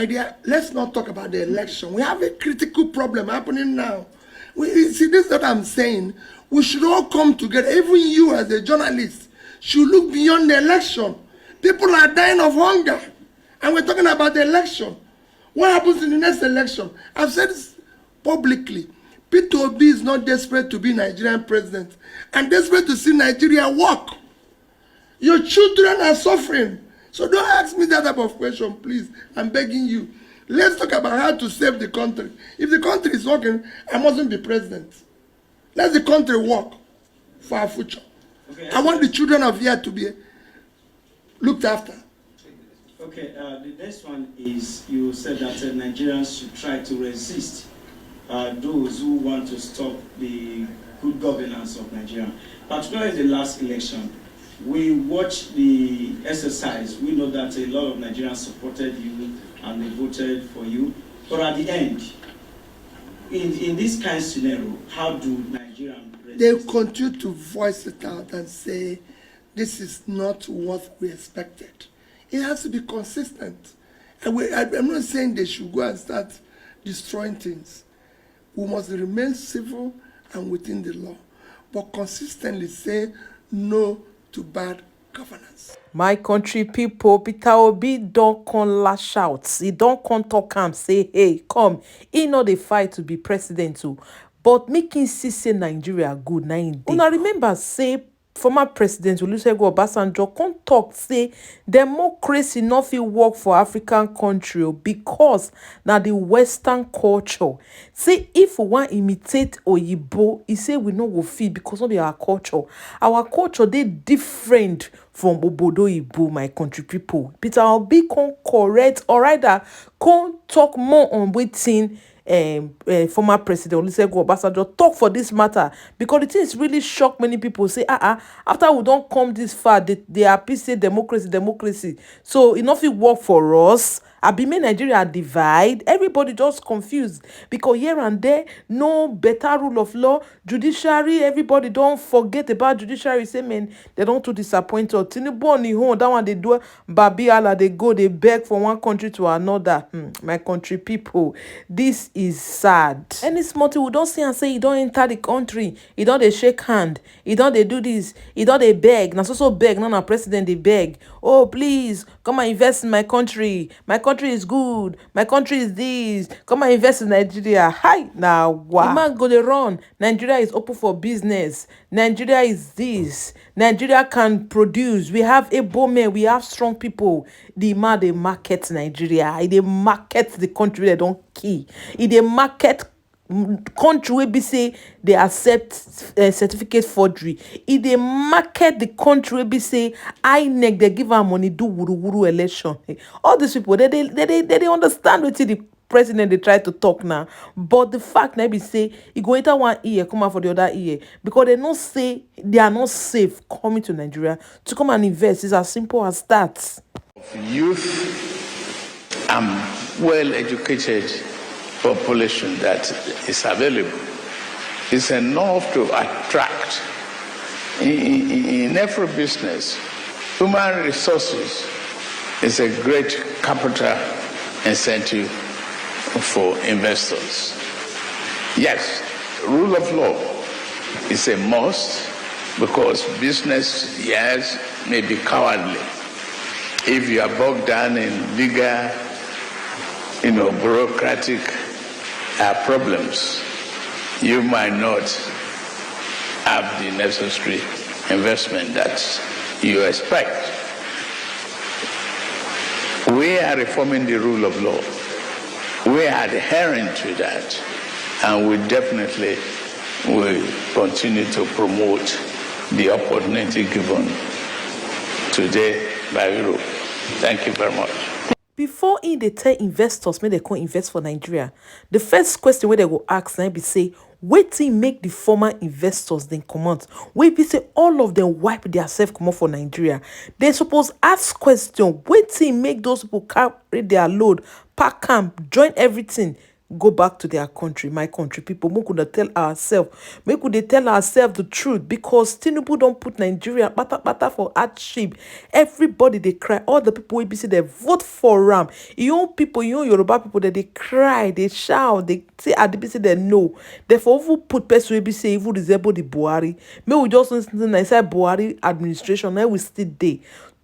idea. Let's not talk about the election. We have a critical problem happening now. See, this is what I'm saying. We should all come together. Even you as a journalist should look beyond the election. People are dying of hunger. And we're talking about the election. What happens in the next election? I've said this publicly. Peter Obi is not desperate to be Nigerian president and desperate to see Nigeria work. Your children are suffering. So don't ask me that type of question, please. I'm begging you. Let's talk about how to save the country. If the country is working, I mustn't be president. Let the country work for our future. Okay, I want the children of here to be looked after. Okay, the next one is you said that Nigerians should try to resist those who want to stop the good governance of Nigeria. Particularly the last election, we watched the exercise. We know that a lot of Nigerians supported you and they voted for you. But at the end, in this kind of scenario, how do Nigerians resist? They continue to voice it out and say, this is not what we expected. It has to be consistent. And I'm not saying they should go and start destroying things. We must remain civil and within the law, but consistently say no to bad governance. My country people, Peter Obi don't come lash out. He don't come talk and say, hey, come. He know the fight to be president too. But making see say Nigeria good, na him dey. Una remember say former president Olusegun Obasanjo come talk say democracy no fit work for African country because na the Western culture. Say if we wan imitate Oyibo, he say we no go fit because no be our culture. Our culture dey different from Obodo Oyibo, my country people. Peter Obi come correct or rather come talk more on wetin former president Olusegun Obasanjo talk for this matter, because the thing is really shock many people. Say after we don't come this far, they happy say democracy, so it not fit work for us. Abi make Nigeria divide, everybody just confused because here and there no better rule of law, judiciary, everybody don't forget about judiciary. Say man, they don't too disappoint us. Tinubu on the home, that one they do babi ala, they go, they beg from one country to another. My country people, this is sad. Any small thing we don't see and say you don't enter the country, you don't they shake hand, you don't they do this, you don't they beg. Now so beg, now president they beg. Oh please come and invest in my country. My country is good. My country is this. Come and invest in Nigeria. Hi now, wow. The man go they run. Nigeria is open for business. Nigeria is this. Nigeria can produce. We have a men. We have strong people. The man they market Nigeria. They market the country. They don't key. They market country wey be say they accept certificate forgery. If they market the country wey be say INEC they give am money do wuru election. All these people they understand wetin the president they try to talk now, but the fact na be say e go enter one ear come out for the other ear, because they not say they are not safe coming to Nigeria to come and invest. It's as simple as that. Youth and well-educated population that is available is enough to attract in every business. Human resources is a great capital incentive for investors. Yes, rule of law is a must, because business, yes, may be cowardly. If you are bogged down in bigger, bureaucratic problems, you might not have the necessary investment that you expect. We are reforming the rule of law. We are adhering to that, and we definitely will continue to promote the opportunity given today by Europe. Thank you very much. Before they tell investors may they come invest for Nigeria, the first question where they go ask now be say, wetin make the former investors then come out? We be say all of them wipe themselves come out for Nigeria. They suppose ask question, wetin make those people carry their load, pack camp, join everything, go back to their country. My country people, we could tell ourselves the truth, because Tinubu don't put Nigeria bata for hardship. Everybody they cry. All the people we see they vote for Ram. Your people, your Yoruba people, that they cry, they shout, they say at the BC they know. Therefore, who put person we say who disable the Buhari. May we just listen to say Buhari administration. Now we still there.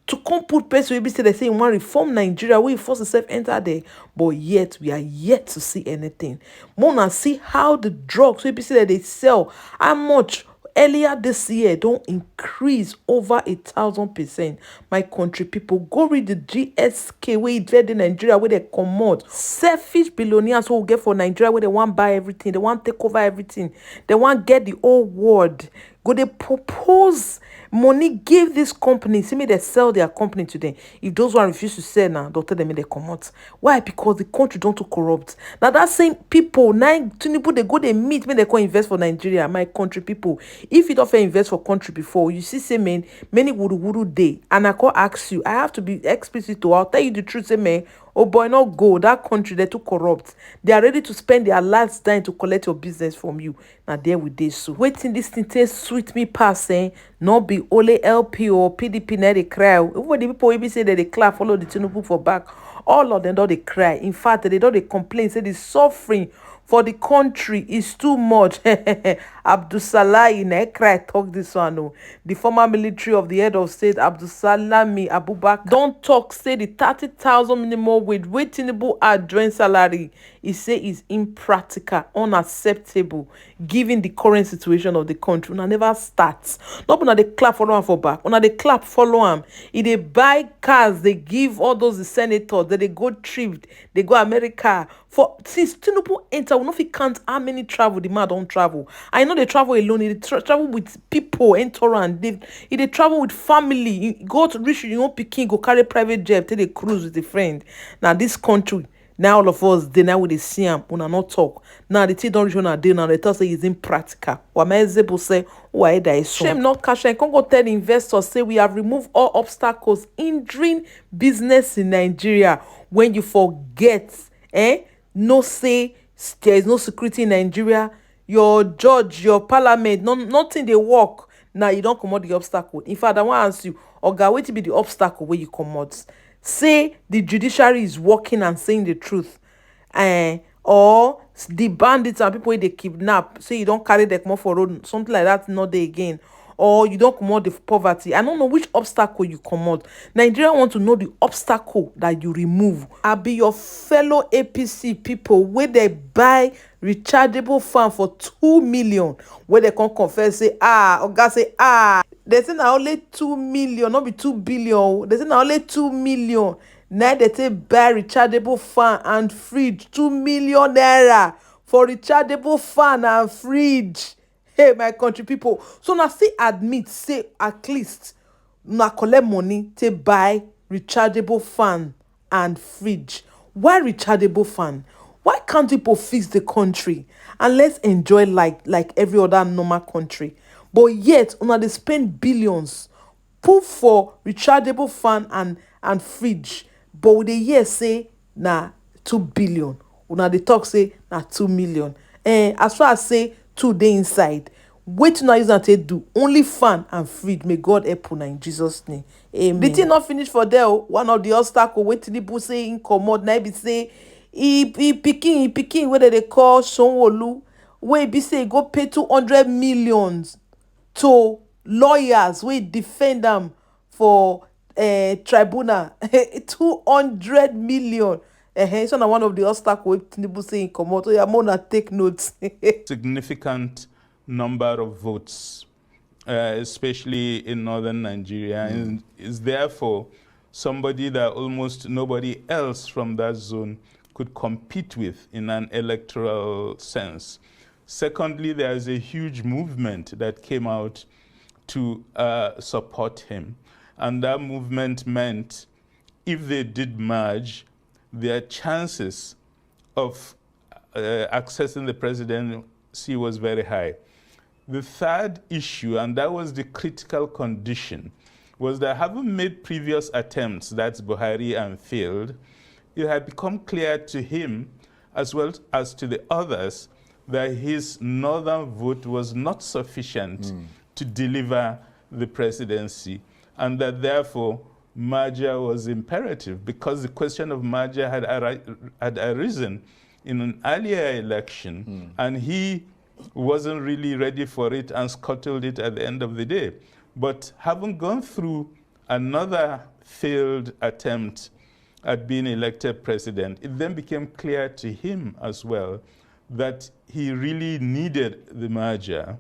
To come put person we say they say want reform Nigeria, we force ourselves enter there, but yet we are yet to see anything. Mona see how the drugs we say that they sell, how much earlier this year don't increase over 1,000%. My country people, go read the GSK where it read in Nigeria where they come out. Selfish billionaires who get for Nigeria where they want buy everything, they want take over everything, they want get the whole world. Go they propose money, give this company, see me they sell their company to them. If those one refuse to sell now, they'll tell them they come out. Why? Because the country don't too corrupt. Now that same people, now Tinubu they go they meet me, they can invest for Nigeria. My country people, if you don't invest for country before, you see say man, many would day, and I can ask you, I have to be explicit to, I'll tell you the truth, say man, oh boy, not go. That country, they're too corrupt. They are ready to spend their lives dying to collect your business from you. Now there with this so. Waiting this thing taste sweet me passing. Not be only LP or PDP now they cry. Even the people we say that they clap follow the Tinubu for back. All of them don't they cry. In fact, they don't they complain. Say the suffering for the country is too much. Abdusalah in Ekra talk this one. No. The former military of the head of state, Abdusalami Abubakar, don't talk, say the 30,000 minimum wage, Tinubu address salary. He say is impractical, unacceptable, given the current situation of the country. Una never starts. Not when they clap follow him for back. When they clap follow him. If they buy cars, they give all those the senators, that they go trip, they go America. For since Tinubu enter, we know if he can't how many travel the man don't travel. I know they travel alone. They travel with people, enter and they travel with family. You go to reach your own Peking, go carry private jet, take a cruise with a friend. Now this country. Now all of us, they now with the see him, una not talk. Now the thing don't reach on a day now. They tell say it's impractical. What my example say, why that is shame not cash. I can't go tell the investors say we have removed all obstacles hindering business in Nigeria. When you forget, no say there is no security in Nigeria. Your judge, your parliament, nothing they work. Now you don't come out the obstacle. In fact, I want to ask you, Oga, wait to be the obstacle where you come out. Say the judiciary is working and saying the truth, or the bandits and people they kidnap, say you don't carry them more for road, something like that, not there again, or you don't come out the poverty. I don't know which obstacle you come out. Nigeria want to know the obstacle that you remove. I'll be your fellow APC people where they buy rechargeable fan for 2 million, where they can confess say Oga say they say now only 2 million, not be 2 billion. They say now only 2 million. Now they say buy rechargeable fan and fridge. 2 million naira for rechargeable fan and fridge. Hey, my country people. So now still admit, say at least now collect money to buy rechargeable fan and fridge. Why rechargeable fan? Why can't people fix the country and let's enjoy like every other normal country? But yet, una they spend billions put for rechargeable fan and fridge. But with the year say na 2 billion. Una they talk say na 2 million. As far as say 2 day inside. Wait now use to do only fan and fridge. May God help una in Jesus' name. Amen. The thing not finished for there. One of the obstacle wait till the say in commode. Now be say he picking whether they call Sonwolu. Where be say go pay 200 millions to lawyers we defend them for tribunal. 200 million. It's not one of the obstacles Tinubu saying come out. So you're more to take notes. Significant number of votes, especially in northern Nigeria, and is therefore somebody that almost nobody else from that zone could compete with in an electoral sense. Secondly, there is a huge movement that came out to support him. And that movement meant if they did merge, their chances of accessing the presidency was very high. The third issue, and that was the critical condition, was that having made previous attempts, that's Buhari, and failed, it had become clear to him as well as to the others, that his northern vote was not sufficient to deliver the presidency, and that therefore merger was imperative, because the question of merger had arisen in an earlier election, and he wasn't really ready for it and scuttled it at the end of the day. But having gone through another failed attempt at being elected president, it then became clear to him as well that he really needed the merger.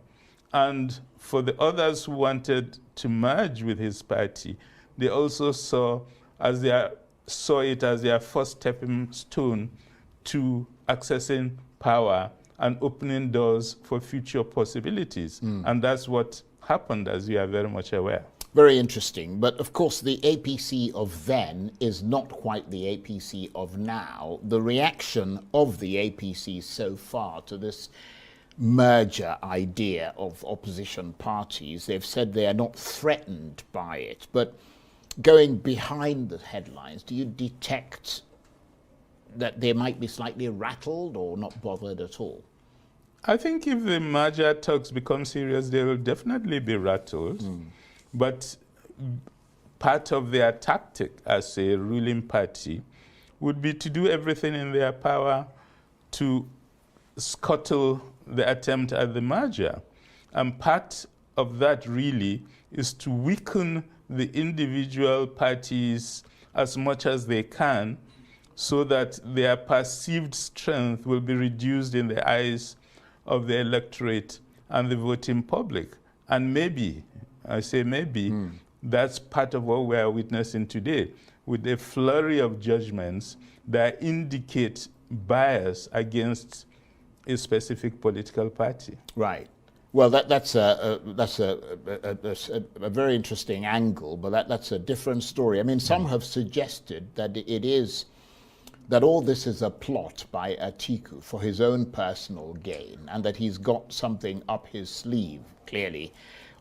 And for the others who wanted to merge with his party, they also saw it as their first stepping stone to accessing power and opening doors for future possibilities. And that's what happened, as you are very much aware. Very interesting. But of course, the APC of then is not quite the APC of now. The reaction of the APC so far to this merger idea of opposition parties, they've said they are not threatened by it. But going behind the headlines, do you detect that they might be slightly rattled or not bothered at all? I think if the merger talks become serious, they will definitely be rattled. But part of their tactic as a ruling party would be to do everything in their power to scuttle the attempt at the merger. And part of that really is to weaken the individual parties as much as they can, so that their perceived strength will be reduced in the eyes of the electorate and the voting public. And maybe, I say maybe, that's part of what we are witnessing today, with a flurry of judgments that indicate bias against a specific political party. Right. Well, that's a very interesting angle, but that's a different story. I mean, some have suggested that that all this is a plot by Atiku for his own personal gain, and that he's got something up his sleeve, clearly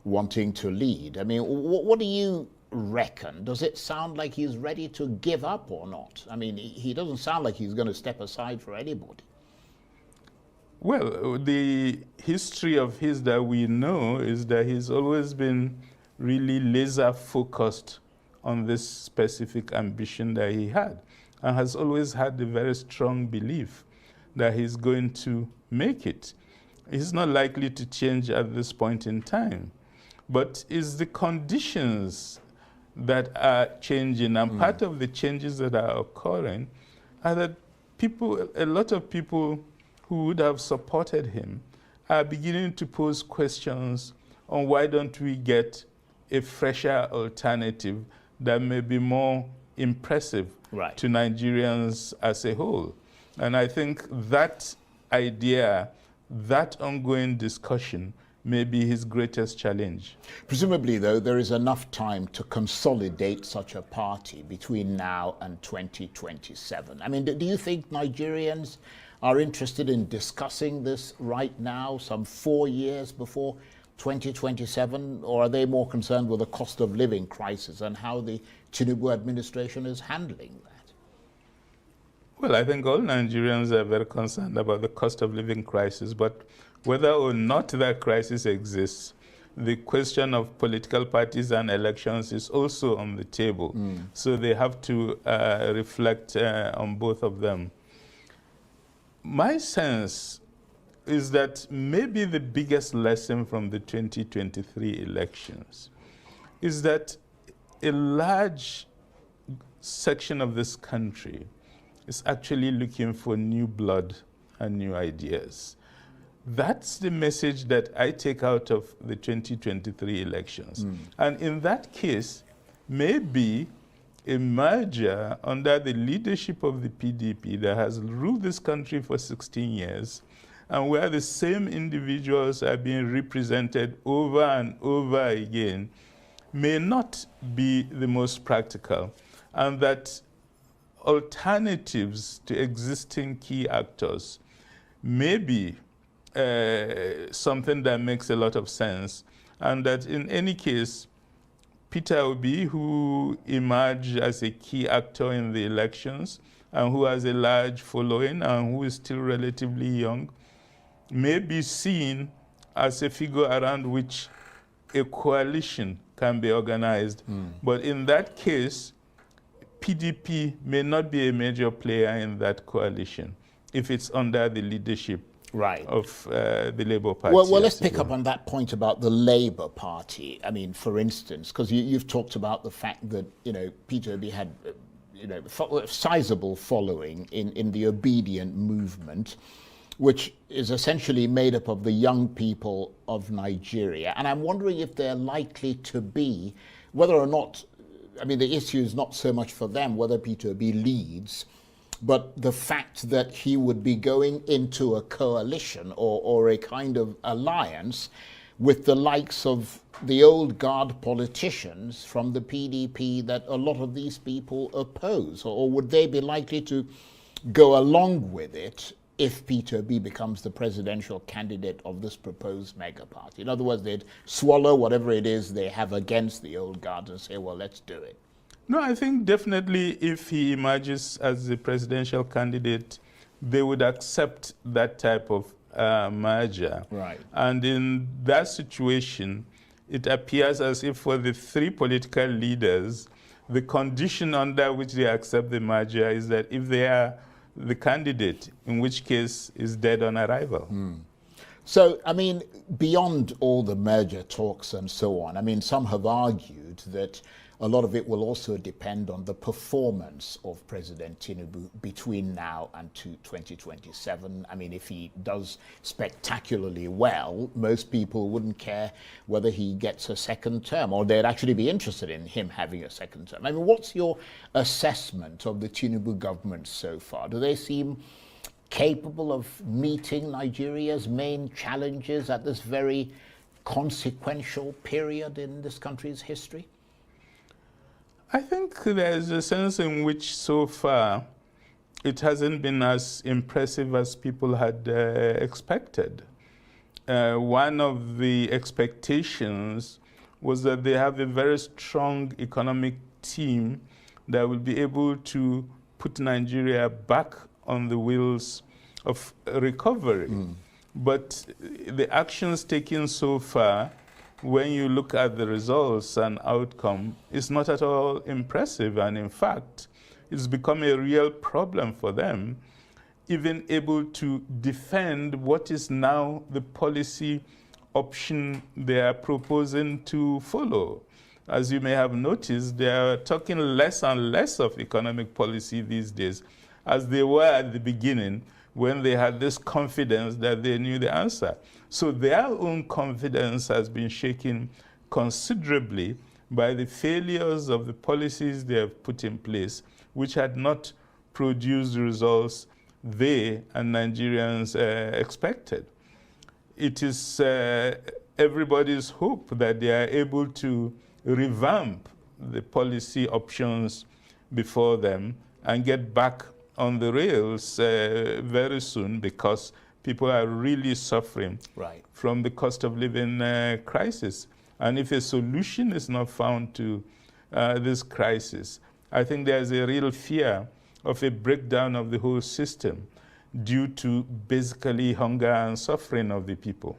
wanting to lead. I mean, what do you reckon? Does it sound like he's ready to give up or not? I mean, he doesn't sound like he's going to step aside for anybody. Well, the history of his that we know is that he's always been really laser focused on this specific ambition that he had, and has always had a very strong belief that he's going to make it. He's not likely to change at this point in time, but it's the conditions that are changing, and part of the changes that are occurring are that a lot of people who would have supported him are beginning to pose questions on why don't we get a fresher alternative that may be more impressive to Nigerians as a whole. And I think that idea, that ongoing discussion, may be his greatest challenge. Presumably, though, there is enough time to consolidate such a party between now and 2027. I mean, do you think Nigerians are interested in discussing this right now, some 4 years before 2027, or are they more concerned with the cost of living crisis and how the Tinubu administration is handling that? Well, I think all Nigerians are very concerned about the cost of living crisis, but whether or not that crisis exists, the question of political parties and elections is also on the table. So they have to reflect on both of them. My sense is that maybe the biggest lesson from the 2023 elections is that a large section of this country is actually looking for new blood and new ideas. That's the message that I take out of the 2023 elections. And in that case, maybe a merger under the leadership of the PDP that has ruled this country for 16 years, and where the same individuals are being represented over and over again, may not be the most practical, and that alternatives to existing key actors may be something that makes a lot of sense, and that in any case, Peter Obi, who emerged as a key actor in the elections and who has a large following and who is still relatively young, may be seen as a figure around which a coalition can be organized. But in that case, PDP may not be a major player in that coalition if it's under the leadership of the Labour Party. Well, let's pick up on that point about the Labour Party. I mean, for instance, because you've talked about the fact that, Peter Obi had, a sizable following in the obedient movement, which is essentially made up of the young people of Nigeria. And I'm wondering if they're likely to be, whether or not, I mean, the issue is not so much for them whether Peter Obi leads, but the fact that he would be going into a coalition or a kind of alliance with the likes of the old guard politicians from the PDP that a lot of these people oppose, or would they be likely to go along with it if Peter Obi becomes the presidential candidate of this proposed mega party? In other words, they'd swallow whatever it is they have against the old guard and say, well, let's do it. No, I think definitely if he emerges as the presidential candidate, they would accept that type of merger. Right. And in that situation, it appears as if for the three political leaders, the condition under which they accept the merger is that if they are the candidate, in which case is dead on arrival. So, I mean, beyond all the merger talks and so on, I mean, some have argued that a lot of it will also depend on the performance of President Tinubu between now and 2027. I mean, if he does spectacularly well, most people wouldn't care whether he gets a second term, or they'd actually be interested in him having a second term. I mean, what's your assessment of the Tinubu government so far? Do they seem capable of meeting Nigeria's main challenges at this very consequential period in this country's history? I think there's a sense in which so far it hasn't been as impressive as people had expected. One of the expectations was that they have a very strong economic team that will be able to put Nigeria back on the wheels of recovery. But the actions taken so far, when you look at the results and outcome, is not at all impressive. And in fact, it's become a real problem for them, even able to defend what is now the policy option they are proposing to follow. As you may have noticed, they are talking less and less of economic policy these days, as they were at the beginning, when they had this confidence that they knew the answer. So their own confidence has been shaken considerably by the failures of the policies they have put in place, which had not produced the results they and Nigerians expected. It is everybody's hope that they are able to revamp the policy options before them and get back on the rails very soon, because people are really suffering from the cost of living crisis. And if a solution is not found to this crisis, I think there's a real fear of a breakdown of the whole system due to basically hunger and suffering of the people.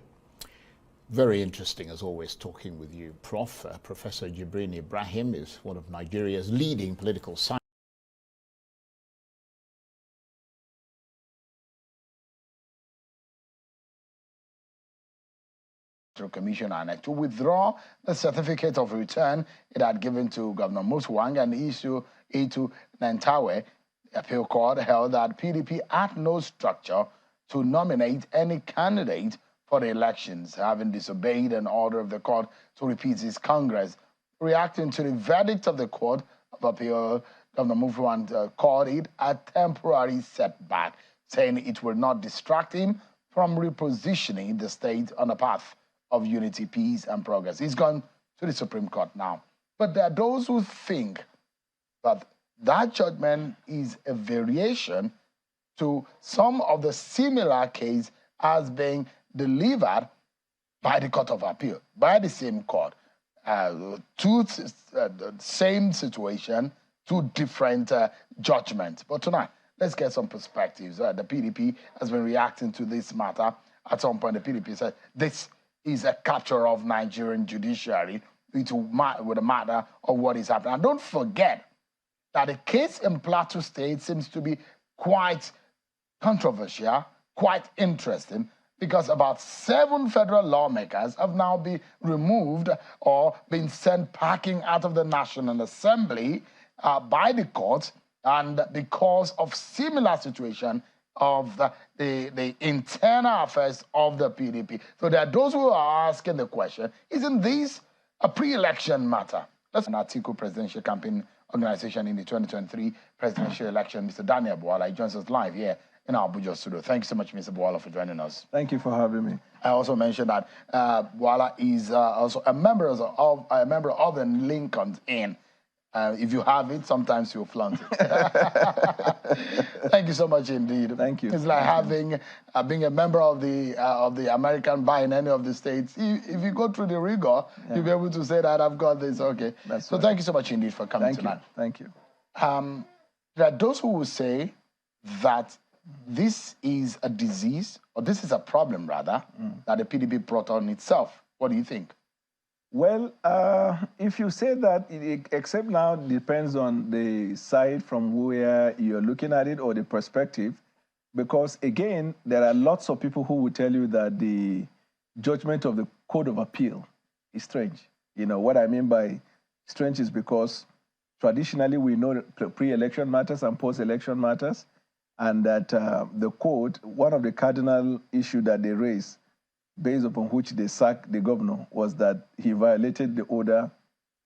Very interesting, as always, talking with you, Prof. Professor Jibrin Ibrahim is one of Nigeria's leading political scientists. Commission INEC to withdraw the certificate of return it had given to Governor Mutwang and issue it to Nantawe. The appeal court held that PDP had no structure to nominate any candidate for the elections, having disobeyed an order of the court to repeat its Congress. Reacting to the verdict of the Court of Appeal, Governor Mutwang called it a temporary setback, saying it will not distract him from repositioning the state on the path of unity, peace, and progress. He's gone to the Supreme Court now. But there are those who think that that judgment is a variation to some of the similar case as being delivered by the Court of Appeal, by the same court. Same situation, two different judgments. But tonight, let's get some perspectives. The PDP has been reacting to this matter. At some point, the PDP said this is a capture of Nigerian judiciary with the matter of what is happening. And don't forget that the case in Plateau State seems to be quite controversial, quite interesting, because about 7 federal lawmakers have now been removed or been sent packing out of the National Assembly by the court, and because of similar situation of the internal affairs of the PDP. So there are those who are asking the question, isn't this a pre-election matter? That's an Atiku presidential campaign organization in the 2023 presidential election. Mr. Daniel Bwala joins us live here in our Abuja studio. Thank you so much, Mr. Bwala, for joining us. Thank you for having me. I also mentioned that Bwala is also a member of the Lincoln's Inn. If you have it, sometimes you'll flaunt it. Thank you so much indeed. Thank you. It's like having being a member of the American bar in any of the states. If you go through the rigor, you'll be able to say that I've got this. Okay. That's so right. Thank you so much indeed for coming tonight. Thank you. There are those who will say that this is a disease, or this is a problem rather, that the PDP brought on itself. What do you think? Well, if you say that, except now depends on the side from where you're looking at it or the perspective, because again, there are lots of people who will tell you that the judgment of the Court of Appeal is strange. You know, what I mean by strange is because traditionally we know pre-election matters and post-election matters, and that the court, one of the cardinal issues that they raised based upon which they sacked the governor was that he violated the order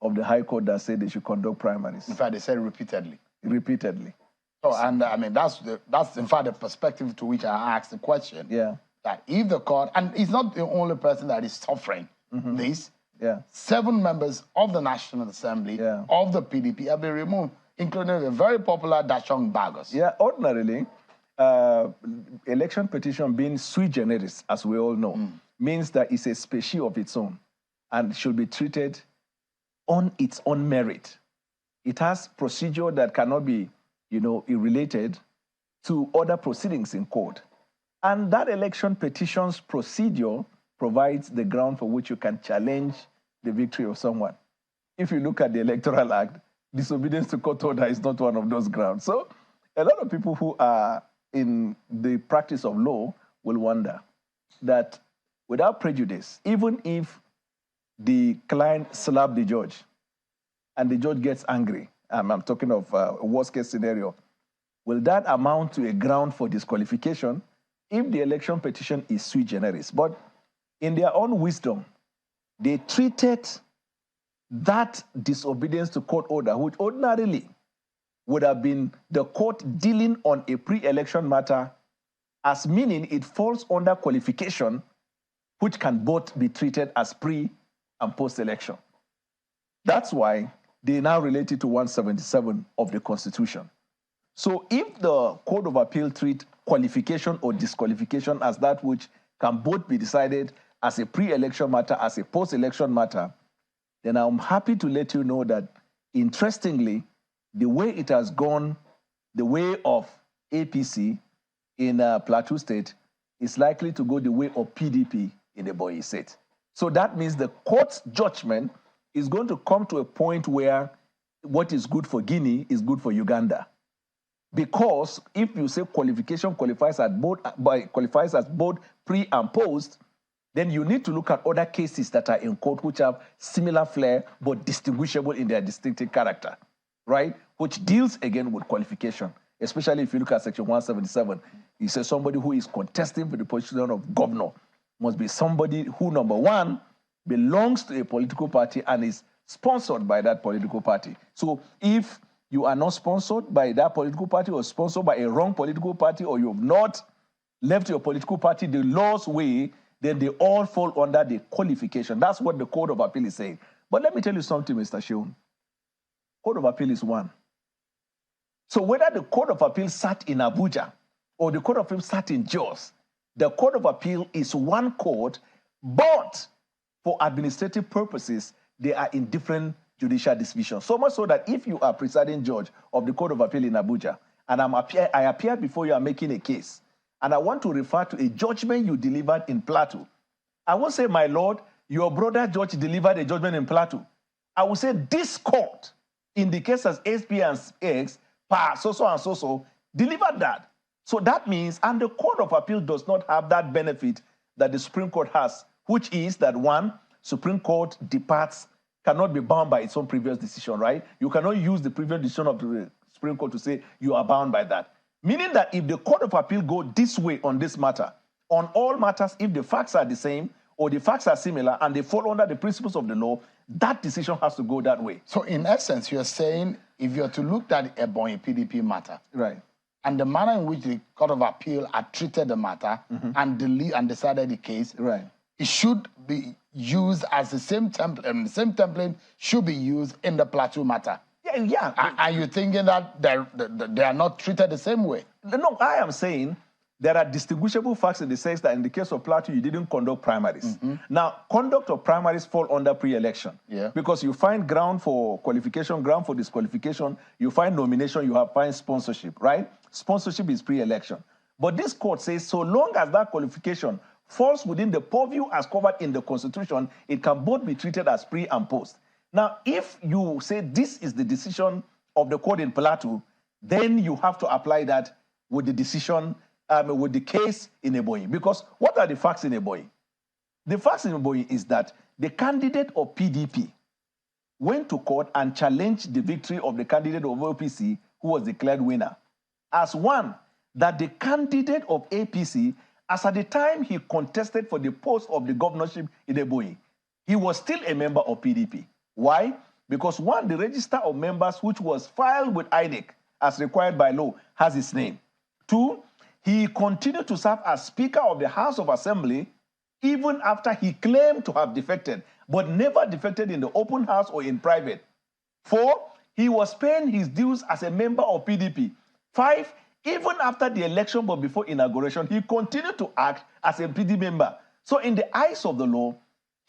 of the High Court that said they should conduct primaries. In fact, they said repeatedly. Repeatedly. Oh, and I mean, that's in fact the perspective to which I asked the question. Yeah. That if the court, and he's not the only person that is suffering this, 7 members of the National Assembly of the PDP have been removed, including the very popular Dachong Bagos. Yeah, ordinarily, election petition being sui generis, as we all know, means that it's a species of its own and should be treated on its own merit. It has procedure that cannot be, related to other proceedings in court. And that election petitions procedure provides the ground for which you can challenge the victory of someone. If you look at the Electoral Act, disobedience to court order is not one of those grounds. So a lot of people who are in the practice of law will wonder that without prejudice, even if the client slapped the judge and the judge gets angry, I'm talking of a worst case scenario, will that amount to a ground for disqualification if the election petition is sui generis? But in their own wisdom, they treated that disobedience to court order, which ordinarily would have been the court dealing on a pre-election matter, as meaning it falls under qualification, which can both be treated as pre- and post-election. That's why they now relate it to 177 of the Constitution. So if the Court of Appeal treat qualification or disqualification as that which can both be decided as a pre-election matter, as a post-election matter, then I'm happy to let you know that, interestingly, the way it has gone, the way of APC in Plateau State is likely to go the way of PDP in the Ebonyi State. So that means the court's judgment is going to come to a point where what is good for Guinea is good for Uganda. Because if you say qualification qualifies as both pre and post, then you need to look at other cases that are in court which have similar flair but distinguishable in their distinctive character, right? Which deals again with qualification, especially if you look at Section 177. It says somebody who is contesting for the position of governor must be somebody who, number one, belongs to a political party and is sponsored by that political party. So if you are not sponsored by that political party or sponsored by a wrong political party, or you have not left your political party the law's way, then they all fall under the qualification. That's what the Court of Appeal is saying. But let me tell you something, Mr. Sheun. Court of Appeal is one. So whether the Court of Appeal sat in Abuja or the Court of Appeal sat in Jos, the Court of Appeal is one court, but for administrative purposes, they are in different judicial divisions. So much so that if you are presiding judge of the Court of Appeal in Abuja and I appear before you are making a case, and I want to refer to a judgment you delivered in Plateau. I won't say, my lord, your brother judge delivered a judgment in Plateau. I will say this court, in the case as SP and X, so and so, delivered that. So that means, and the Court of Appeal does not have that benefit that the Supreme Court has, which is that one, Supreme Court departs, cannot be bound by its own previous decision, right? You cannot use the previous decision of the Supreme Court to say you are bound by that. Meaning that if the Court of Appeal go this way on this matter, on all matters, if the facts are the same or the facts are similar and they fall under the principles of the law, that decision has to go that way. So in essence, you're saying if you're to look at the Ebonyi PDP matter, right, and the manner in which the Court of Appeal had treated the matter and decided the case, right, it should be used as the same template, and the same template should be used in the Plateau matter. Yeah. Are you thinking that they are not treated the same way? No, I am saying there are distinguishable facts in the sense that in the case of Plateau, you didn't conduct primaries. Now, conduct of primaries fall under pre-election. Yeah. Because you find ground for qualification, ground for disqualification, you find nomination, you find sponsorship, right? Sponsorship is pre-election. But this court says so long as that qualification falls within the purview as covered in the Constitution, it can both be treated as pre and post. Now, if you say this is the decision of the court in Plateau, then you have to apply that with the decision, with the case in Ebonyi. Because what are the facts in Ebonyi? The facts in Ebonyi is that the candidate of PDP went to court and challenged the victory of the candidate of OPC, who was declared winner, as one, that the candidate of APC, as at the time he contested for the post of the governorship in Ebonyi, he was still a member of PDP. Why? Because one, the register of members which was filed with INEC as required by law has his name. Two, he continued to serve as Speaker of the House of Assembly even after he claimed to have defected, but never defected in the open house or in private. Four, he was paying his dues as a member of PDP. Five, even after the election but before inauguration, he continued to act as a PDP member. So in the eyes of the law,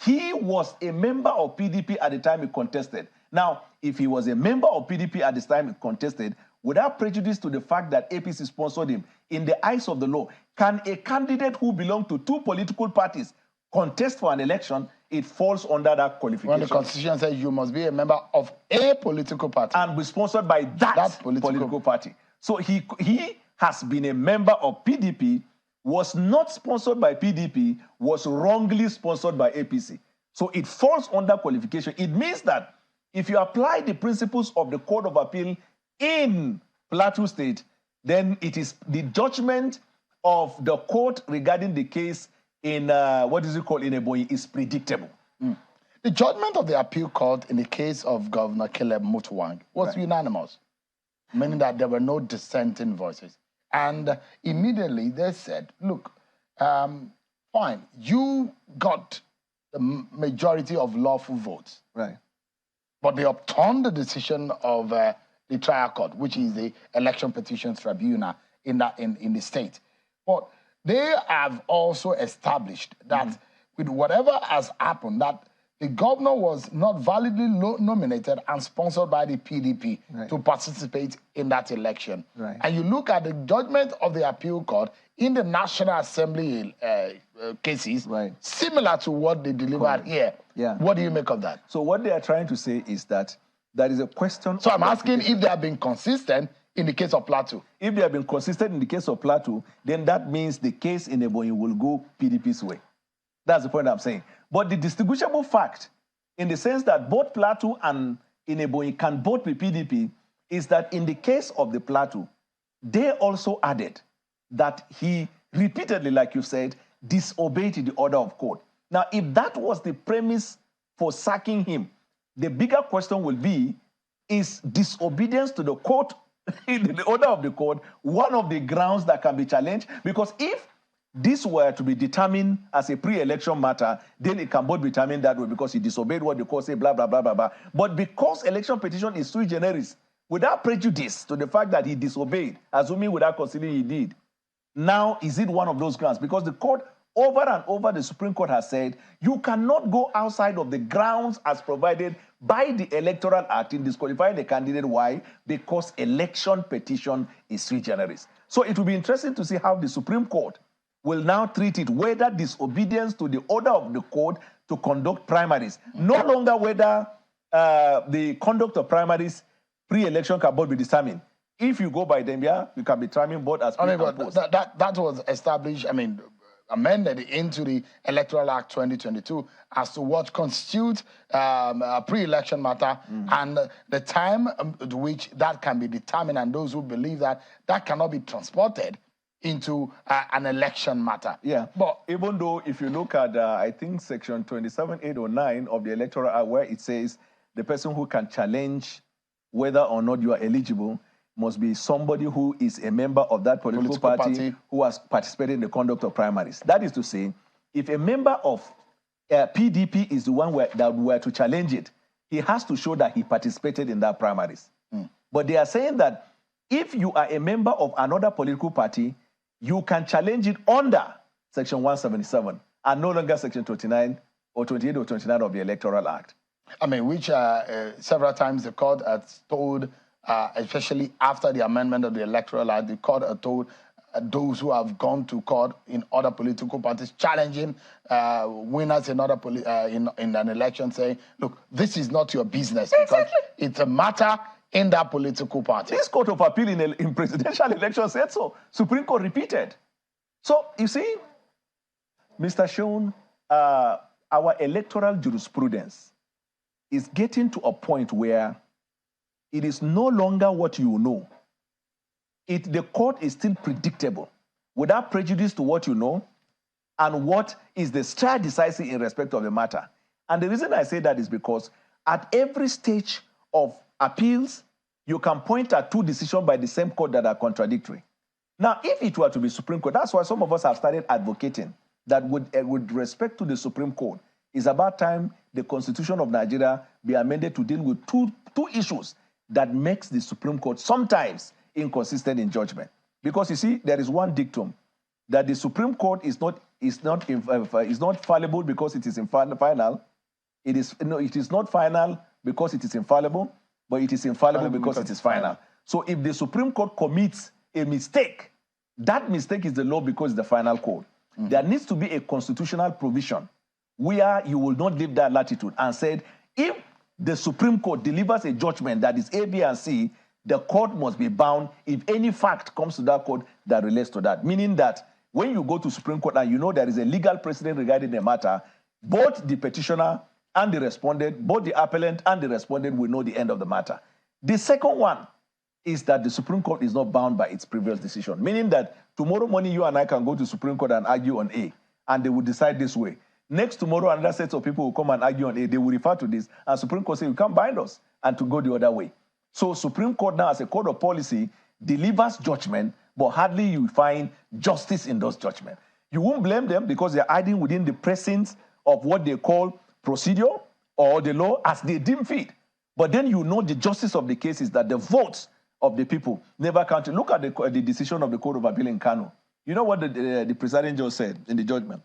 he was a member of PDP at the time he contested. Now, if he was a member of PDP at the time he contested, without prejudice to the fact that APC sponsored him, in the eyes of the law, can a candidate who belongs to two political parties contest for an election? It falls under that qualification. When the Constitution says you must be a member of a political party. And be sponsored by that political party. So he has been a member of PDP, was not sponsored by PDP, was wrongly sponsored by APC. So it falls under qualification. It means that if you apply the principles of the Court of Appeal in Plateau State, then it is the judgment of the court regarding the case in, in Ebonyi is predictable. The judgment of the appeal court in the case of Governor Caleb Mutwang was unanimous, meaning that there were no dissenting voices. And immediately they said, look, fine, you got the majority of lawful votes. Right. But they upturned the decision of the trial court, which is the election petitions tribunal in the state. But they have also established that with whatever has happened, that the governor was not validly nominated and sponsored by the PDP to participate in that election. Right. And you look at the judgment of the appeal court in the National Assembly cases, similar to what they delivered here. Yeah. What do you make of that? So what they are trying to say is that there is a question. So I'm asking if they have been consistent in the case of Plateau. If they have been consistent in the case of Plateau, then that means the case in Ebonyi will go PDP's way. That's the point I'm saying. But the distinguishable fact, in the sense that both Plateau and in Ebonyi can both be PDP, is that in the case of the Plateau, they also added that he repeatedly, like you said, disobeyed the order of court. Now, if that was the premise for sacking him, the bigger question will be, is disobedience to the court, the order of the court, one of the grounds that can be challenged? Because if this were to be determined as a pre-election matter, then it can both be determined that way because he disobeyed what the court said, blah, blah, blah, blah, blah. But because election petition is sui generis, without prejudice to the fact that he disobeyed, assuming without considering he did, now is it one of those grounds? Because the court, over and over, the Supreme Court has said, you cannot go outside of the grounds as provided by the Electoral Act in disqualifying the candidate. Why? Because election petition is sui generis. So it will be interesting to see how the Supreme Court will now treat it, whether disobedience to the order of the court to conduct primaries, no longer whether the conduct of primaries pre-election can both be determined. If you go by them, yeah, you can be determined both as pre and post. That was established, amended into the Electoral Act 2022 as to what constitutes a pre-election matter and the time to which that can be determined, and those who believe that that cannot be transported into an election matter. Yeah, but even though if you look at, I think, section 27809 of the Electoral Act, where it says the person who can challenge whether or not you are eligible must be somebody who is a member of that political party who has participated in the conduct of primaries. That is to say, if a member of PDP is the one that were to challenge it, he has to show that he participated in that primaries. But they are saying that if you are a member of another political party, you can challenge it under Section 177 and no longer Section 29 or 28 or 29 of the Electoral Act. Which several times the court has told, especially after the amendment of the Electoral Act, the court has told those who have gone to court in other political parties challenging winners in other in an election, saying, look, this is not your business because it's a matter in that political party. This Court of Appeal in presidential elections said so. Supreme Court repeated. So, you see, Mr. Seun, our electoral jurisprudence is getting to a point where it is no longer what you know. The court is still predictable without prejudice to what you know and what is the stare decisis in respect of the matter. And the reason I say that is because at every stage of appeals, you can point at two decisions by the same court that are contradictory. Now, if it were to be Supreme Court, that's why some of us have started advocating that with respect to the Supreme Court, it's about time the Constitution of Nigeria be amended to deal with two issues that makes the Supreme Court sometimes inconsistent in judgment. Because you see, there is one dictum that the Supreme Court is not fallible because it is final. It is not final because it is infallible, but it is infallible because it is final. So if the Supreme Court commits a mistake, that mistake is the law because it's the final code. There needs to be a constitutional provision where you will not leave that latitude and said, if the Supreme Court delivers a judgment that is A, B, and C, the court must be bound if any fact comes to that court that relates to that. Meaning that when you go to Supreme Court and you know there is a legal precedent regarding the matter, both the petitioner and the respondent, both the appellant and the respondent will know the end of the matter. The second one is that the Supreme Court is not bound by its previous decision, meaning that tomorrow morning you and I can go to Supreme Court and argue on A, and they will decide this way. Next tomorrow, another set of people will come and argue on A, they will refer to this, and Supreme Court say, you can't bind us, and to go the other way. So Supreme Court now, as a code of policy, delivers judgment, but hardly you find justice in those judgments. You won't blame them because they're hiding within the precincts of what they call procedure or the law as they deem fit. But then you know the justice of the case is that the votes of the people never counted. Look at the decision of the Court of Appeal in Kano. You know what the presiding judge said in the judgment?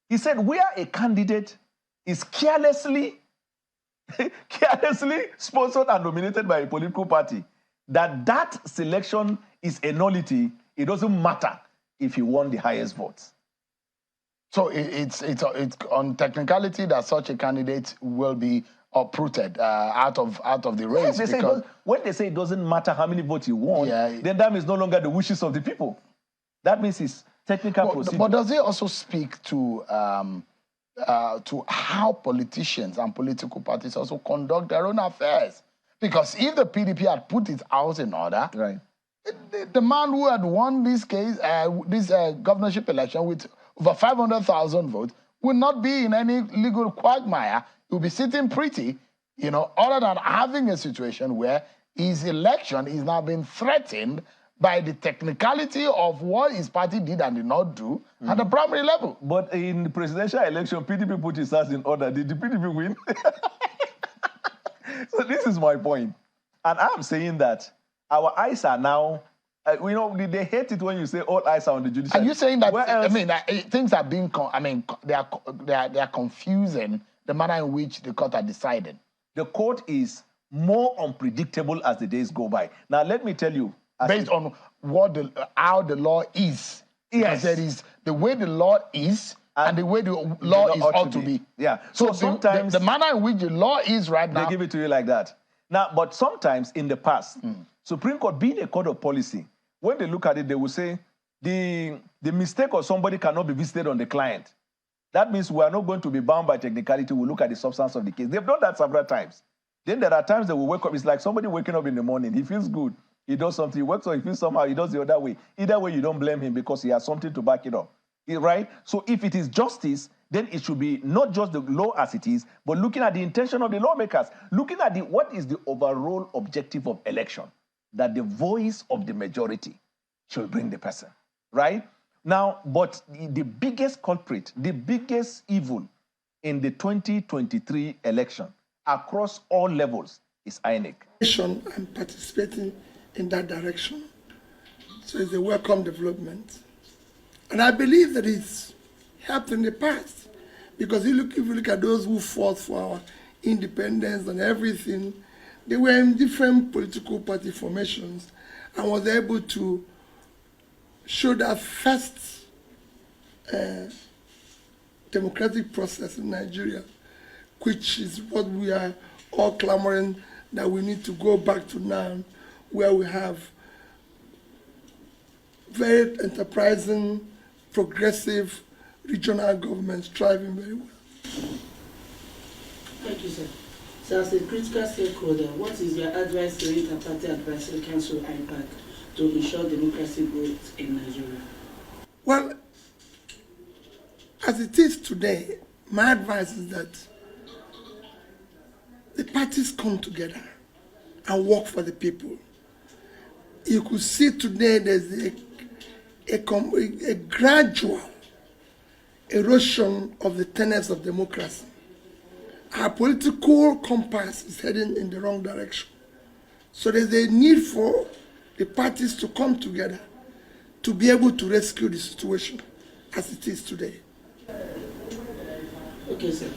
He said, where a candidate is carelessly sponsored and nominated by a political party, that selection is a nullity. It doesn't matter if he won the highest votes. So it's on technicality that such a candidate will be uprooted out of the race. Yes, when they say it doesn't matter how many votes you won, then that means no longer the wishes of the people. That means it's technical procedure. But does it also speak to how politicians and political parties also conduct their own affairs? Because if the PDP had put its house in order, right, the man who had won this case, this governorship election with over 500,000 votes, would not be in any legal quagmire. He would be sitting pretty, other than having a situation where his election is now being threatened by the technicality of what his party did and did not do at the primary level. But in the presidential election, PDP put his house in order. Did the PDP win? So this is my point. And I'm saying that our eyes are now, they hate it when you say all eyes are on the judiciary. Are you saying that, things are being, they are confusing the manner in which the court had decided? The court is more unpredictable as the days go by. Now, let me tell you. Based on what how the law is. Yes. Because there is the way the law is and the way the law is ought to be. Yeah. So sometimes the manner in which the law is right now. They give it to you like that. Now, but sometimes in the past, Supreme Court being a court of policy, when they look at it, they will say the mistake of somebody cannot be visited on the client. That means we are not going to be bound by technicality. We'll look at the substance of the case. They've done that several times. Then there are times that we wake up. It's like somebody waking up in the morning. He feels good. He does something. He works or he feels somehow. He does the other way. Either way, you don't blame him because he has something to back it up. Right? So if it is justice, then it should be not just the law as it is, but looking at the intention of the lawmakers, looking at what is the overall objective of election, that the voice of the majority should bring the person, right? Now, but the biggest culprit, the biggest evil in the 2023 election across all levels is INEC. I'm participating in that direction. So it's a welcome development. And I believe that it's helped in the past. Because if you look at those who fought for our independence and everything, they were in different political party formations and was able to show that first democratic process in Nigeria, which is what we are all clamoring that we need to go back to now, where we have very enterprising, progressive regional governments thriving very well. Thank you, sir. So as a critical stakeholder, what is your advice to Inter-Party Advisory Council IPAC to ensure democracy growth in Nigeria? Well, as it is today, my advice is that the parties come together and work for the people. You could see today there's a gradual erosion of the tenets of democracy. Our political compass is heading in the wrong direction. So there's a need for the parties to come together to be able to rescue the situation as it is today. Okay, sir.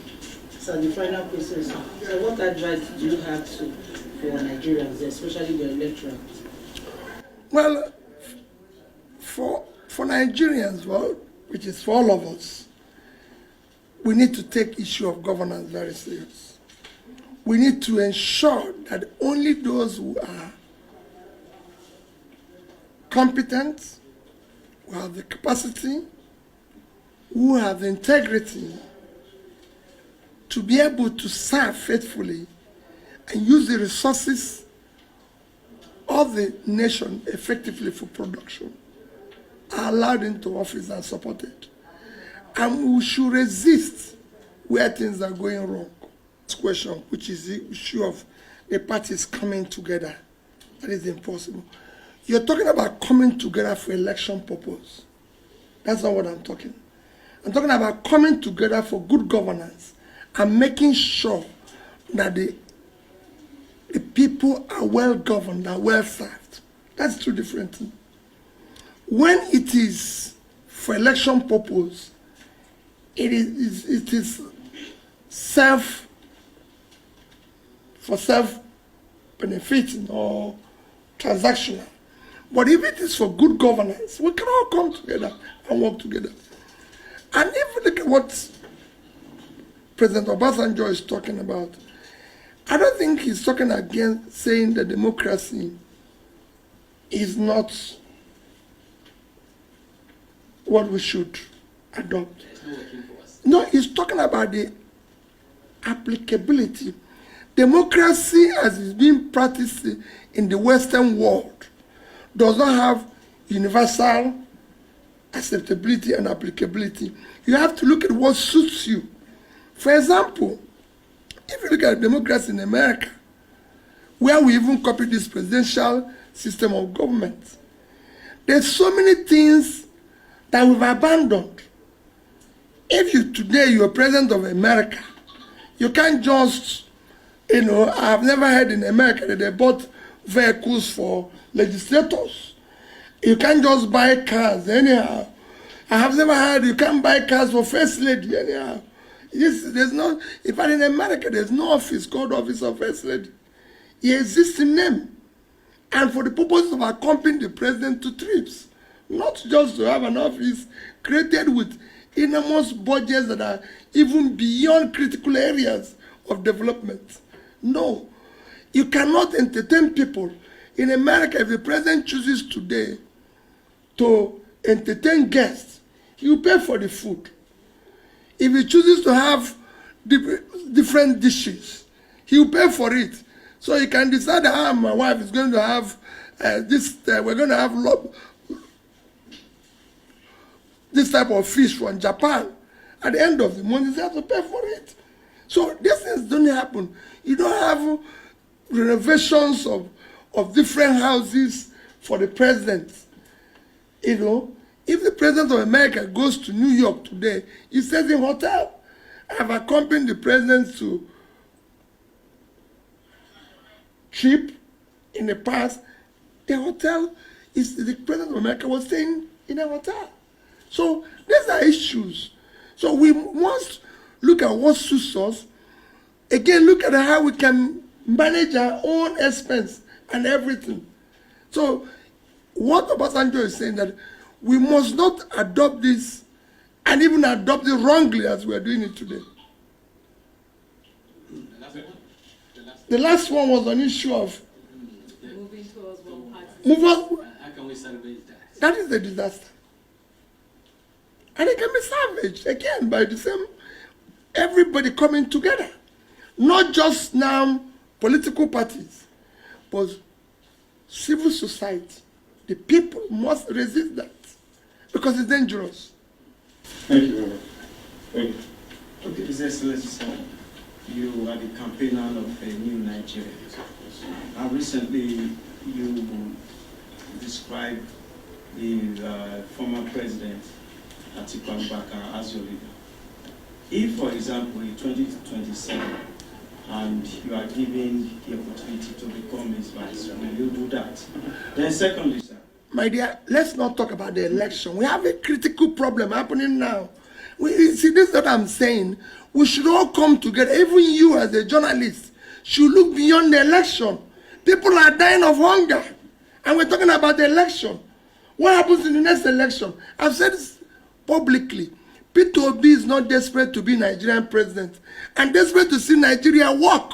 So the final question, sir. So what advice do you have for Nigerians, especially the electorate? Well, for Nigerians, well, which is for all of us, we need to take issue of governance very serious. We need to ensure that only those who are competent, who have the capacity, who have the integrity to be able to serve faithfully and use the resources of the nation effectively for production are allowed into office and supported. And we should resist where things are going wrong. This question, which is the issue of the parties coming together, that is impossible. You're talking about coming together for election purpose. That's not what I'm talking. I'm talking about coming together for good governance and making sure that the people are well governed and well served. That's two different things. When it is for election purpose, it is self-benefiting or transactional. But if it is for good governance, we can all come together and work together. And if you look at what President Obasanjo is talking about, I don't think he's talking against saying that democracy is not what we should adopt. No, he's talking about the applicability. Democracy, as is being practiced in the Western world, does not have universal acceptability and applicability. You have to look at what suits you. For example, if you look at democracy in America, where we even copied this presidential system of government, there's so many things that we've abandoned. If you're president of America, you can't just, I've never heard in America that they bought vehicles for legislators. You can't just buy cars anyhow. I have never heard you can't buy cars for first lady anyhow. Yes, there's no, in fact, in America, there's no office called Office of First Lady. It exists in name. And for the purpose of accompanying the president to trips, not just to have an office created with enormous budgets that are even beyond critical areas of development. No, you cannot entertain people. In America, if the president chooses today to entertain guests, he will pay for the food. If he chooses to have different dishes, he will pay for it. So he can decide how my wife is going to have we're going to have this type of fish from Japan. At the end of the month, he has to pay for it. So these things don't happen. You don't have renovations of different houses for the president. You know, if the president of America goes to New York today, he stays in hotel. I've accompanied the president to trip in the past. The hotel is the president of America was staying in a hotel. So these are issues. So we must look at what suits us. Again, look at how we can manage our own expense and everything. So what Obasanjo is saying, that we must not adopt this and even adopt it wrongly as we are doing it today. The last one was an issue of moving towards one party. How can we celebrate that? That is a disaster. And it can be salvaged again by the same, everybody coming together. Not just now political parties, but civil society. The people must resist that because it's dangerous. Thank you very much. Thank you. Okay, His Excellency, you are the campaigner of a new Nigeria. And recently you described the former president, Atiku Abubakar, as your leader. If, for example, in 2027, and you are given the opportunity to become his vice, will you do that? Then secondly, sir. My dear, let's not talk about the election. We have a critical problem happening now. See, this is what I'm saying. We should all come together. Even you as a journalist should look beyond the election. People are dying of hunger. And we're talking about the election. What happens in the next election? I've said this publicly. Peter Obi is not desperate to be Nigerian president and desperate to see Nigeria work.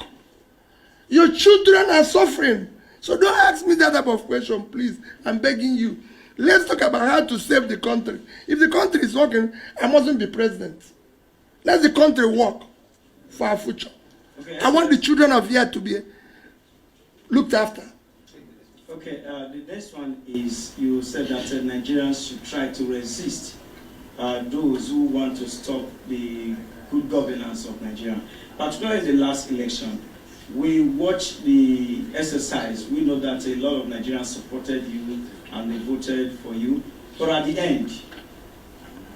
Your children are suffering. So don't ask me that type of question, please. I'm begging you. Let's talk about how to save the country. If the country is working, I mustn't be president. Let the country work for our future. Okay, I want the children of here to be looked after. Okay, the next one is, you said that Nigerians should try to resist those who want to stop the good governance of Nigeria. Particularly in the last election, we watched the exercise. We know that a lot of Nigerians supported you and they voted for you. But at the end,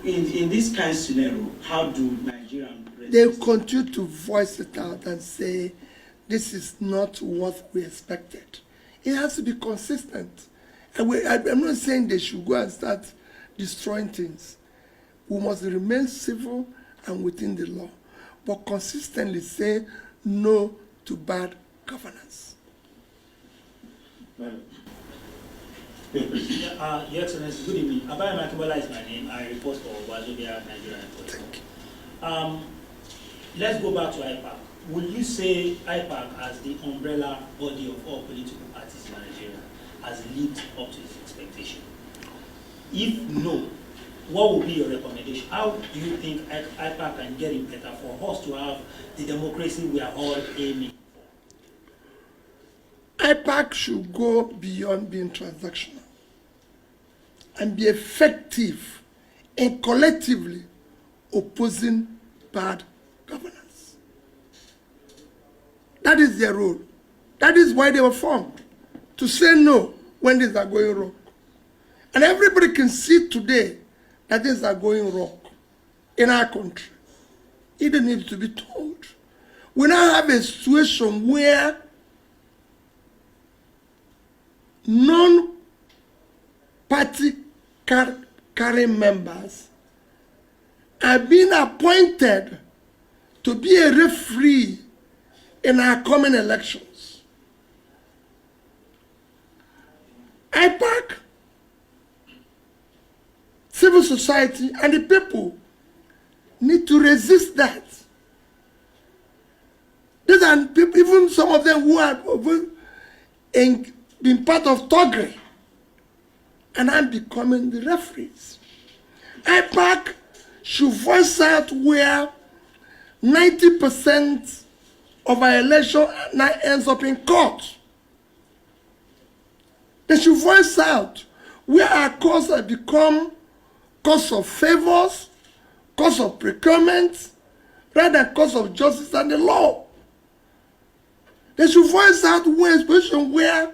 in this kind of scenario, how do Nigerians resist? They continue to voice it out and say, this is not what we expected. It has to be consistent. And I'm not saying they should go and start destroying things. We must remain civil and within the law, but consistently say no to bad governance. Your Excellency, good evening. Abaya Makibola is my name. I report for Wazobia, Nigeria. Thank you. Let's go back to IPAC. Will you say IPAC, as the umbrella body of all political parties in Nigeria, has lived up to its expectation? If no, what would be your recommendation? How do you think IPAC can get it better for us to have the democracy we are all aiming for? IPAC should go beyond being transactional and be effective in collectively opposing bad governance. That is their role. That is why they were formed, to say no when things are going wrong. And everybody can see today that things are going wrong in our country. It needs to be told. We now have a situation where non-party carrying members are being appointed to be a referee in our coming elections. IPAC, civil society, and the people need to resist that. These are people, even some of them who have been part of Togre, and I'm becoming the referees. IPAC should voice out where 90% of our election now ends up in court. They should voice out where our courts have become courts of favors, courts of procurement, rather than courts of justice and the law. They should voice out where a position where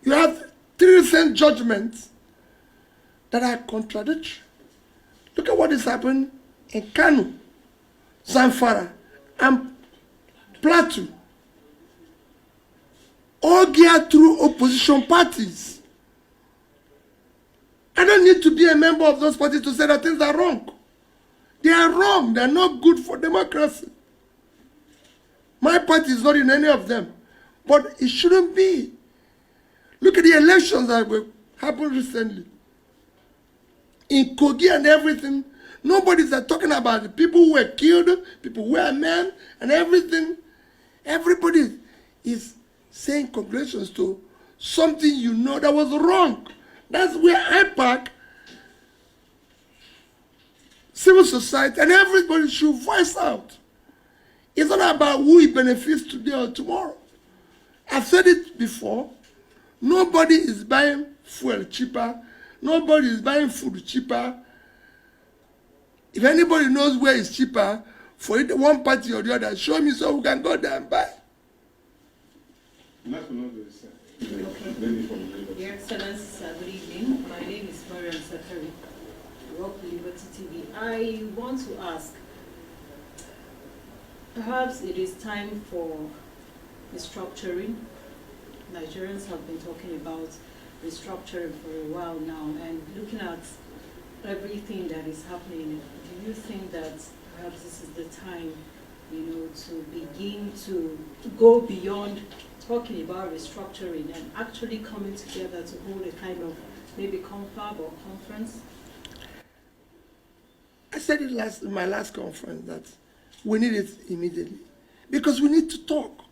you have 3 recent judgments that are contradictory. Look at what is happening in Kano, Zamfara, and Plateau. All geared through opposition parties. I don't need to be a member of those parties to say that things are wrong. They are wrong. They are not good for democracy. My party is not in any of them. But it shouldn't be. Look at the elections that happened recently. In Kogi and everything, nobody's talking about the people who were killed, people who were men, and everything. Everybody is saying congratulations to something you know that was wrong. That's where IPAC, civil society, and everybody should voice out. It's not about who it benefits today or tomorrow. I've said it before. Nobody is buying fuel cheaper. Nobody is buying food cheaper. If anybody knows where it's cheaper, for it, one party or the other, show me so we can go there and buy. Your Excellency, good evening. My name is Mariam Sakari. I work with Bod TV. I want to ask, perhaps it is time for restructuring. Nigerians have been talking about restructuring for a while now, and looking at everything that is happening, do you think that perhaps this is the time, to begin to go beyond talking about restructuring and actually coming together to hold a kind of maybe confab or conference? I said it in my last conference that we need it immediately because we need to talk.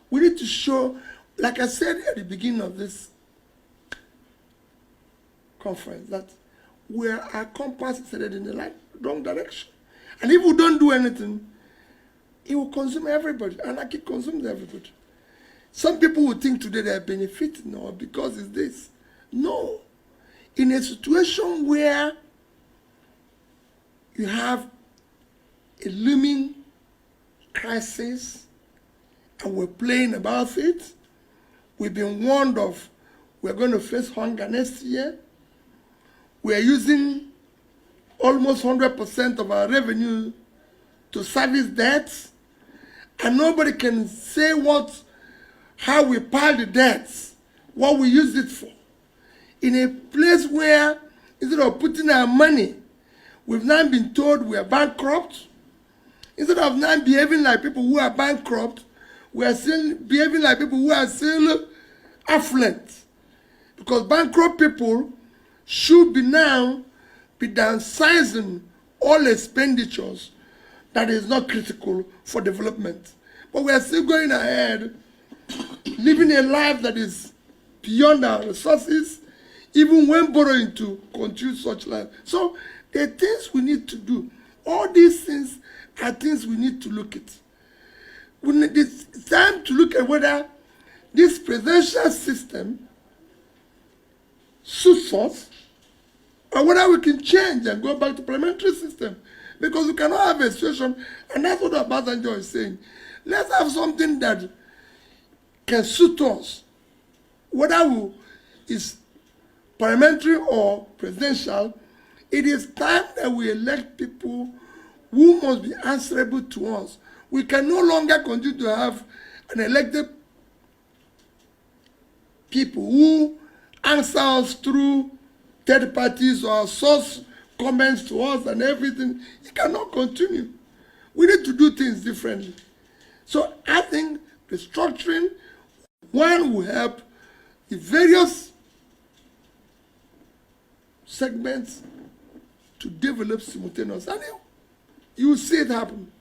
We need to show, like I said at the beginning of this conference, that our compass is headed in the wrong direction. And if we don't do anything, it will consume everybody. Anarchy consumes everybody. Some people will think today they are benefiting or because it's this. No. In a situation where you have a looming crisis and we're playing about it, we've been warned of we're going to face hunger next year. We're using almost 100% of our revenue to service debts, and nobody can say how we pile the debts, what we use it for. In a place where, instead of putting our money, we've now been told we are bankrupt. Instead of now behaving like people who are bankrupt, we are still behaving like people who are still affluent. Because bankrupt people should be downsizing all expenditures that is not critical for development. But we are still going ahead, living a life that is beyond our resources, even when borrowing to continue such life. So there are things we need to do. All these things are things we need to look at. It's time to look at whether this presidential system suits us, or whether we can change and go back to parliamentary system. Because we cannot have a situation, and that's what Obasanjo is saying. Let's have something that can suit us, whether it's parliamentary or presidential. It is time that we elect people who must be answerable to us. We can no longer continue to have an elected people who answer us through third parties or source comments to us and everything. It cannot continue. We need to do things differently. So I think restructuring, one, will help the various segments to develop simultaneously. And you see it happen.